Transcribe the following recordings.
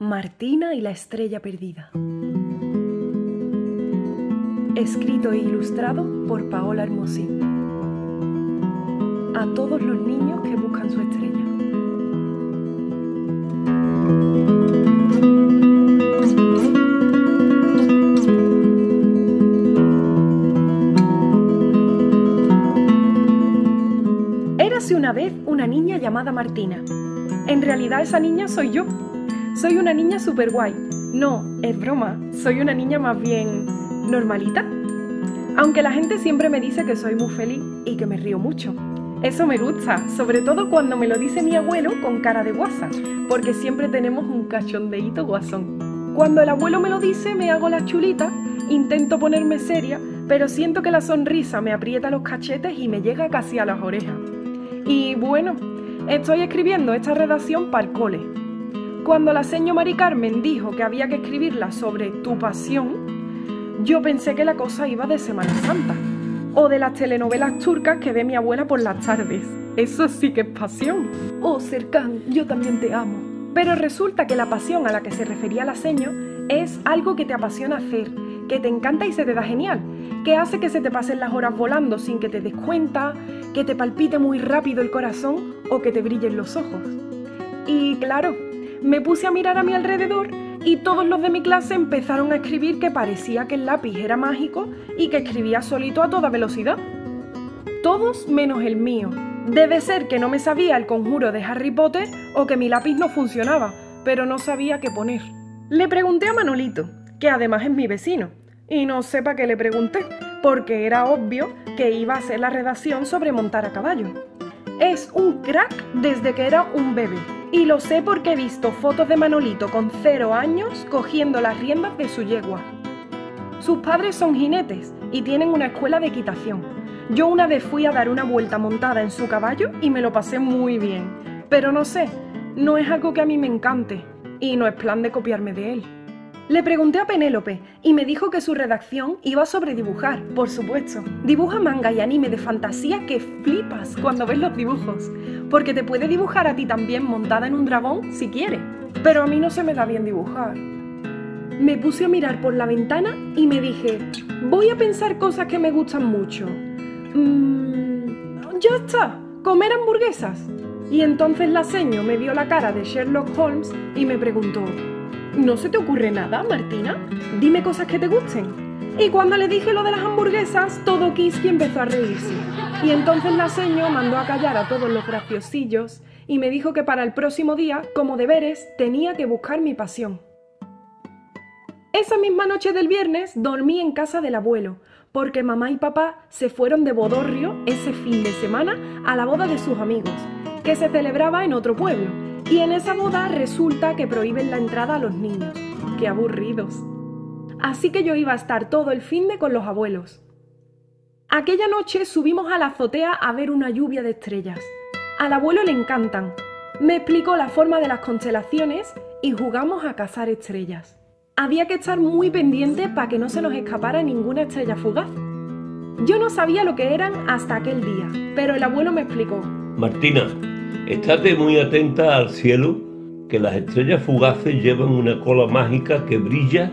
Martina y la estrella perdida. Escrito e ilustrado por Paola Hermosín. A todos los niños que buscan su estrella. Érase una vez una niña llamada Martina. En realidad esa niña soy yo. Soy una niña súper guay. No, es broma, soy una niña más bien normalita. Aunque la gente siempre me dice que soy muy feliz y que me río mucho. Eso me gusta, sobre todo cuando me lo dice mi abuelo con cara de guasa, porque siempre tenemos un cachondeíto guasón. Cuando el abuelo me lo dice me hago la chulita, intento ponerme seria, pero siento que la sonrisa me aprieta los cachetes y me llega casi a las orejas. Y bueno, estoy escribiendo esta redacción para el cole. Cuando la seño Mari Carmen dijo que había que escribirla sobre tu pasión, yo pensé que la cosa iba de Semana Santa o de las telenovelas turcas que ve mi abuela por las tardes. Eso sí que es pasión. Oh, Serkan, yo también te amo. Pero resulta que la pasión a la que se refería la seño es algo que te apasiona hacer, que te encanta y se te da genial, que hace que se te pasen las horas volando sin que te des cuenta, que te palpite muy rápido el corazón o que te brillen los ojos. Y claro, me puse a mirar a mi alrededor y todos los de mi clase empezaron a escribir que parecía que el lápiz era mágico y que escribía solito a toda velocidad. Todos menos el mío. Debe ser que no me sabía el conjuro de Harry Potter o que mi lápiz no funcionaba, pero no sabía qué poner. Le pregunté a Manolito, que además es mi vecino, y no sé para qué le pregunté, porque era obvio que iba a hacer la redacción sobre montar a caballo. Es un crack desde que era un bebé. Y lo sé porque he visto fotos de Manolito con 0 años cogiendo las riendas de su yegua. Sus padres son jinetes y tienen una escuela de equitación. Yo una vez fui a dar una vuelta montada en su caballo y me lo pasé muy bien. Pero no sé, no es algo que a mí me encante y no es plan de copiarme de él. Le pregunté a Penélope y me dijo que su redacción iba sobre dibujar, por supuesto. Dibuja manga y anime de fantasía que flipas cuando ves los dibujos, porque te puede dibujar a ti también montada en un dragón si quiere. Pero a mí no se me da bien dibujar. Me puse a mirar por la ventana y me dije, voy a pensar cosas que me gustan mucho. Ya está, comer hamburguesas. Y entonces la seño me vio la cara de Sherlock Holmes y me preguntó, ¿no se te ocurre nada, Martina? Dime cosas que te gusten. Y cuando le dije lo de las hamburguesas, todo Kiski empezó a reírse. Y entonces la seño mandó a callar a todos los graciosillos y me dijo que para el próximo día, como deberes, tenía que buscar mi pasión. Esa misma noche del viernes dormí en casa del abuelo, porque mamá y papá se fueron de bodorrio ese fin de semana a la boda de sus amigos, que se celebraba en otro pueblo. Y en esa boda resulta que prohíben la entrada a los niños. ¡Qué aburridos! Así que yo iba a estar todo el finde con los abuelos. Aquella noche subimos a la azotea a ver una lluvia de estrellas. Al abuelo le encantan. Me explicó la forma de las constelaciones y jugamos a cazar estrellas. Había que estar muy pendiente para que no se nos escapara ninguna estrella fugaz. Yo no sabía lo que eran hasta aquel día, pero el abuelo me explicó. Martina, estate muy atenta al cielo, que las estrellas fugaces llevan una cola mágica que brilla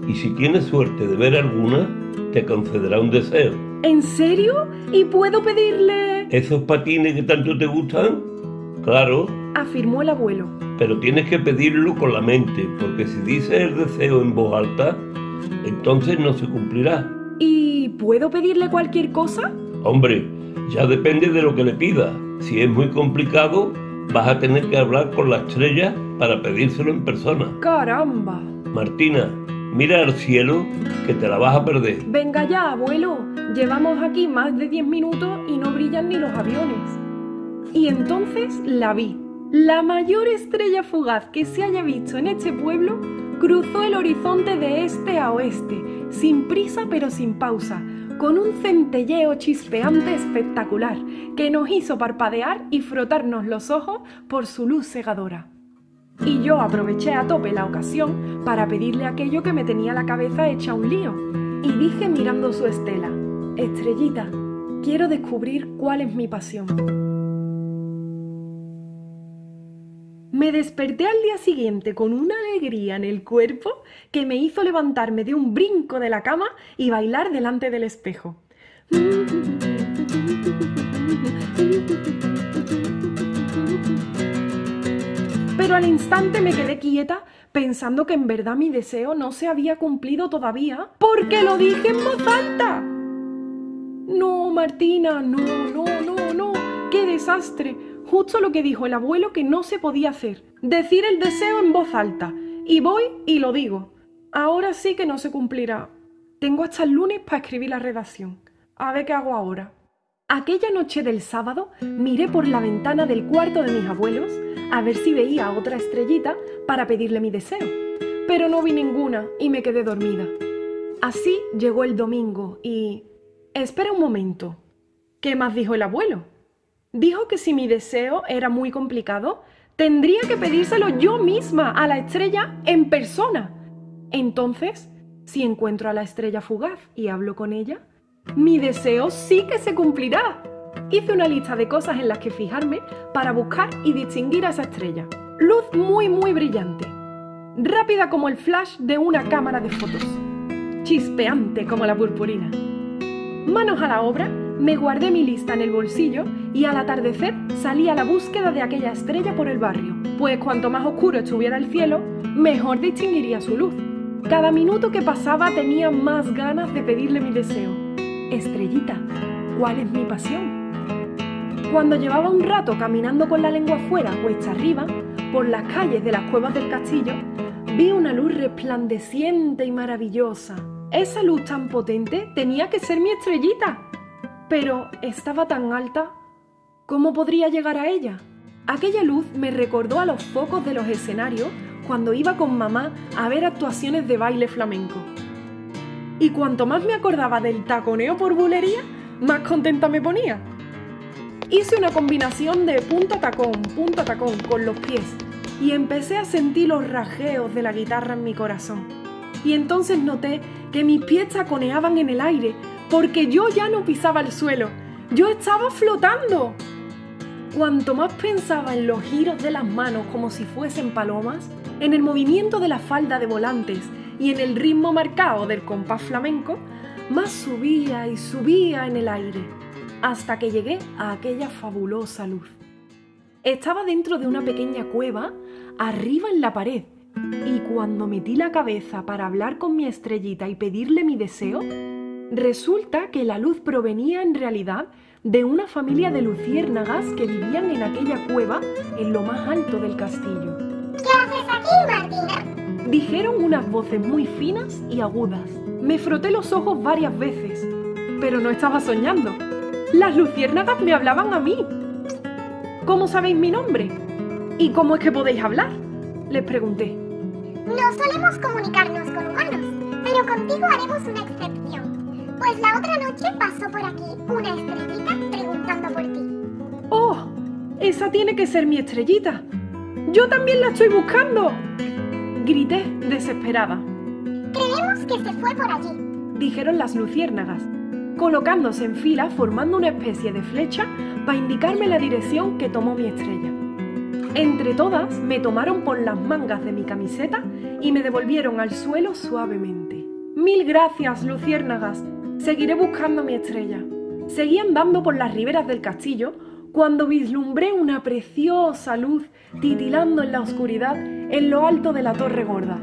y si tienes suerte de ver alguna, te concederá un deseo. ¿En serio? ¿Y puedo pedirle...? ¿Esos patines que tanto te gustan? Claro. Afirmó el abuelo. Pero tienes que pedirlo con la mente, porque si dices el deseo en voz alta, entonces no se cumplirá. ¿Y puedo pedirle cualquier cosa? Hombre, ya depende de lo que le pidas. Si es muy complicado, vas a tener que hablar con la estrella para pedírselo en persona. ¡Caramba! Martina, mira al cielo, que te la vas a perder. Venga ya, abuelo. Llevamos aquí más de 10 minutos y no brillan ni los aviones. Y entonces la vi. La mayor estrella fugaz que se haya visto en este pueblo cruzó el horizonte de este a oeste, sin prisa pero sin pausa, con un centelleo chispeante espectacular que nos hizo parpadear y frotarnos los ojos por su luz cegadora. Y yo aproveché a tope la ocasión para pedirle aquello que me tenía la cabeza hecha un lío, y dije mirando su estela, estrellita, quiero descubrir cuál es mi pasión. Me desperté al día siguiente con una alegría en el cuerpo que me hizo levantarme de un brinco de la cama y bailar delante del espejo. Pero al instante me quedé quieta pensando que en verdad mi deseo no se había cumplido todavía porque lo dije en voz alta. No, Martina, no, ¡qué desastre! Justo lo que dijo el abuelo que no se podía hacer, decir el deseo en voz alta. Y voy y lo digo. Ahora sí que no se cumplirá. Tengo hasta el lunes para escribir la redacción. A ver qué hago ahora. Aquella noche del sábado miré por la ventana del cuarto de mis abuelos a ver si veía otra estrellita para pedirle mi deseo. Pero no vi ninguna y me quedé dormida. Así llegó el domingo y... Espera un momento. ¿Qué más dijo el abuelo? Dijo que si mi deseo era muy complicado, tendría que pedírselo yo misma a la estrella en persona. Entonces, si encuentro a la estrella fugaz y hablo con ella, mi deseo sí que se cumplirá. Hice una lista de cosas en las que fijarme para buscar y distinguir a esa estrella. Luz muy brillante, rápida como el flash de una cámara de fotos, chispeante como la purpurina. Manos a la obra, me guardé mi lista en el bolsillo y al atardecer salí a la búsqueda de aquella estrella por el barrio, pues cuanto más oscuro estuviera el cielo, mejor distinguiría su luz. Cada minuto que pasaba tenía más ganas de pedirle mi deseo. Estrellita, ¿cuál es mi pasión? Cuando llevaba un rato caminando con la lengua afuera, cuesta arriba, por las calles de las cuevas del castillo, vi una luz resplandeciente y maravillosa. Esa luz tan potente tenía que ser mi estrellita. Pero estaba tan alta, ¿cómo podría llegar a ella? Aquella luz me recordó a los focos de los escenarios cuando iba con mamá a ver actuaciones de baile flamenco. Y cuanto más me acordaba del taconeo por bulería, más contenta me ponía. Hice una combinación de punta tacón con los pies y empecé a sentir los rajeos de la guitarra en mi corazón. Y entonces noté que mis pies taconeaban en el aire porque yo ya no pisaba el suelo, yo estaba flotando. Cuanto más pensaba en los giros de las manos como si fuesen palomas, en el movimiento de la falda de volantes y en el ritmo marcado del compás flamenco, más subía y subía en el aire, hasta que llegué a aquella fabulosa luz. Estaba dentro de una pequeña cueva, arriba en la pared, y cuando metí la cabeza para hablar con mi estrellita y pedirle mi deseo, resulta que la luz provenía en realidad de una familia de luciérnagas que vivían en aquella cueva en lo más alto del castillo. ¿Qué haces aquí, Martina? Dijeron unas voces muy finas y agudas. Me froté los ojos varias veces, pero no estaba soñando. Las luciérnagas me hablaban a mí. ¿Cómo sabéis mi nombre? ¿Y cómo es que podéis hablar?, les pregunté. No solemos comunicarnos con humanos, pero contigo haremos una excepción. Pues la otra noche pasó por aquí una estrellita preguntando por ti. ¡Oh! Esa tiene que ser mi estrellita. ¡Yo también la estoy buscando!, grité desesperada. Creemos que se fue por allí, dijeron las luciérnagas, colocándose en fila formando una especie de flecha para indicarme la dirección que tomó mi estrella. Entre todas me tomaron por las mangas de mi camiseta y me devolvieron al suelo suavemente. Mil gracias, luciérnagas. Seguiré buscando mi estrella. Seguí andando por las riberas del castillo cuando vislumbré una preciosa luz titilando en la oscuridad en lo alto de la torre gorda.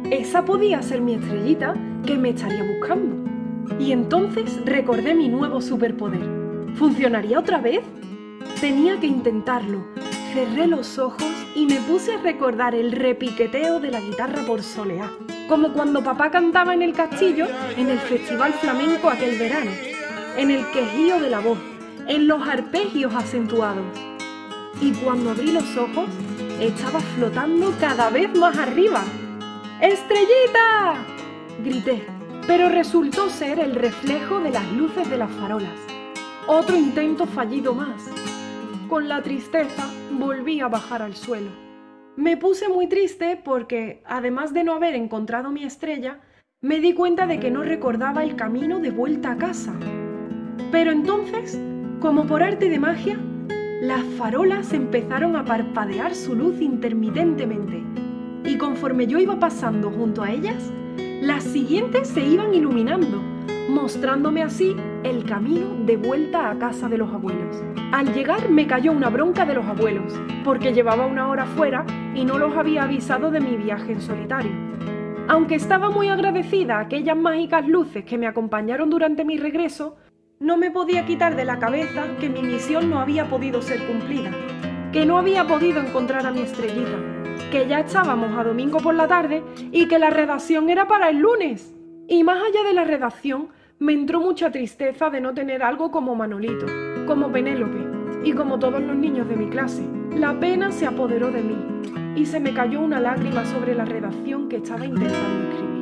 Esa podía ser mi estrellita que me estaría buscando. Y entonces recordé mi nuevo superpoder. ¿Funcionaría otra vez? Tenía que intentarlo. Cerré los ojos y me puse a recordar el repiqueteo de la guitarra por soleá, como cuando papá cantaba en el castillo en el festival flamenco aquel verano, en el quejío de la voz, en los arpegios acentuados. Y cuando abrí los ojos, estaba flotando cada vez más arriba. ¡Estrellita!, grité, pero resultó ser el reflejo de las luces de las farolas. Otro intento fallido más. Con la tristeza volví a bajar al suelo. Me puse muy triste porque, además de no haber encontrado mi estrella, me di cuenta de que no recordaba el camino de vuelta a casa. Pero entonces, como por arte de magia, Las farolas empezaron a parpadear su luz intermitentemente, y conforme yo iba pasando junto a ellas, las siguientes se iban iluminando, mostrándome así el camino de vuelta a casa de los abuelos. Al llegar me cayó una bronca de los abuelos, porque llevaba 1 hora fuera y no los había avisado de mi viaje en solitario. Aunque estaba muy agradecida a aquellas mágicas luces que me acompañaron durante mi regreso, no me podía quitar de la cabeza que mi misión no había podido ser cumplida, que no había podido encontrar a mi estrellita, que ya estábamos a domingo por la tarde y que la redacción era para el lunes. Y más allá de la redacción, me entró mucha tristeza de no tener algo como Manolito, como Penélope y como todos los niños de mi clase. La pena se apoderó de mí y se me cayó una lágrima sobre la redacción que estaba intentando escribir.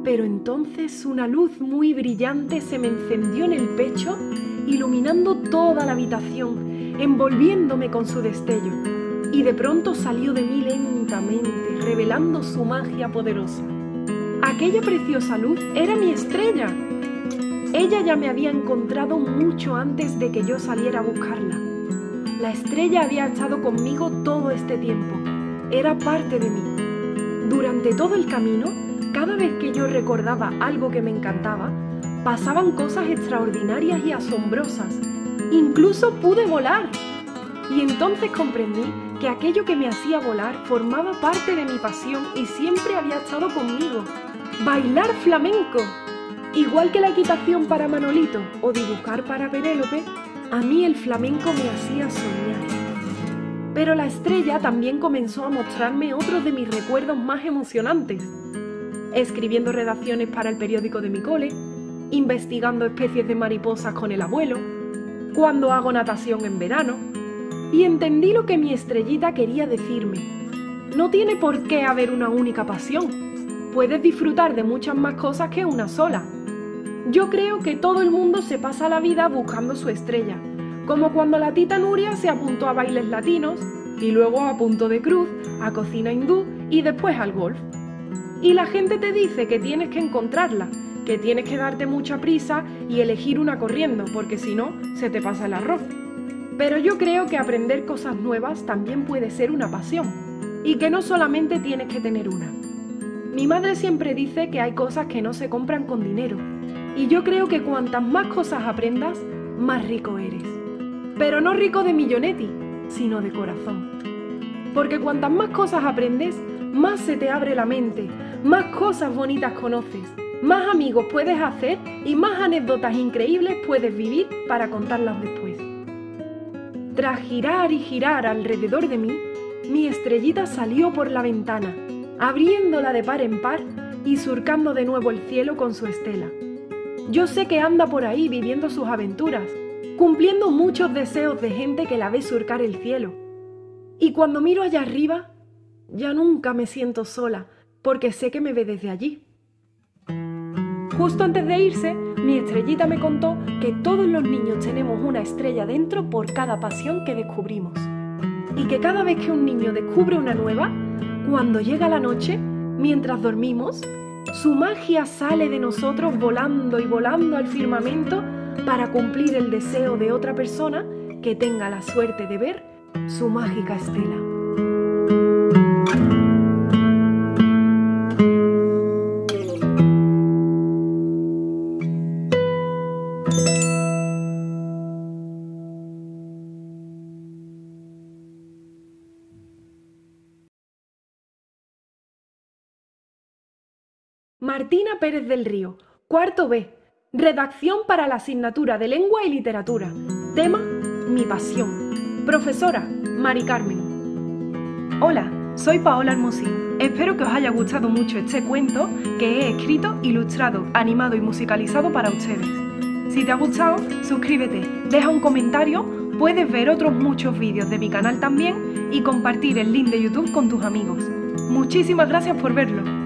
Pero entonces una luz muy brillante se me encendió en el pecho, iluminando toda la habitación, envolviéndome con su destello, y de pronto salió de mí lentamente, revelando su magia poderosa. Aquella preciosa luz era mi estrella. Ella ya me había encontrado mucho antes de que yo saliera a buscarla. La estrella había estado conmigo todo este tiempo. Era parte de mí. Durante todo el camino, cada vez que yo recordaba algo que me encantaba, pasaban cosas extraordinarias y asombrosas. Incluso pude volar. Y entonces comprendí que aquello que me hacía volar formaba parte de mi pasión y siempre había estado conmigo. Bailar flamenco. Igual que la equitación para Manolito o dibujar para Penélope, a mí el flamenco me hacía soñar. Pero la estrella también comenzó a mostrarme otros de mis recuerdos más emocionantes. Escribiendo redacciones para el periódico de mi cole, investigando especies de mariposas con el abuelo, cuando hago natación en verano, y entendí lo que mi estrellita quería decirme. No tiene por qué haber una única pasión. Puedes disfrutar de muchas más cosas que una sola. Yo creo que todo el mundo se pasa la vida buscando su estrella, como cuando la tita Nuria se apuntó a bailes latinos, y luego a punto de cruz, a cocina hindú y después al golf. Y la gente te dice que tienes que encontrarla, que tienes que darte mucha prisa y elegir una corriendo, porque si no, se te pasa el arroz. Pero yo creo que aprender cosas nuevas también puede ser una pasión, y que no solamente tienes que tener una. Mi madre siempre dice que hay cosas que no se compran con dinero, y yo creo que cuantas más cosas aprendas, más rico eres. Pero no rico de millonetti, sino de corazón. Porque cuantas más cosas aprendes, más se te abre la mente, más cosas bonitas conoces, más amigos puedes hacer y más anécdotas increíbles puedes vivir para contarlas después. Tras girar y girar alrededor de mí, mi estrellita salió por la ventana, abriéndola de par en par y surcando de nuevo el cielo con su estela. Yo sé que anda por ahí viviendo sus aventuras, cumpliendo muchos deseos de gente que la ve surcar el cielo. Y cuando miro allá arriba, ya nunca me siento sola, porque sé que me ve desde allí. Justo antes de irse, mi estrellita me contó que todos los niños tenemos una estrella dentro por cada pasión que descubrimos. Y que cada vez que un niño descubre una nueva, cuando llega la noche, mientras dormimos, su magia sale de nosotros volando y volando al firmamento para cumplir el deseo de otra persona que tenga la suerte de ver su mágica estela. Martina Pérez del Río, cuarto B, redacción para la asignatura de Lengua y Literatura. Tema, mi pasión. Profesora, Mari Carmen. Hola, soy Paola Hermosín. Espero que os haya gustado mucho este cuento que he escrito, ilustrado, animado y musicalizado para ustedes. Si te ha gustado, suscríbete, deja un comentario, puedes ver otros muchos vídeos de mi canal también y compartir el link de YouTube con tus amigos. Muchísimas gracias por verlo.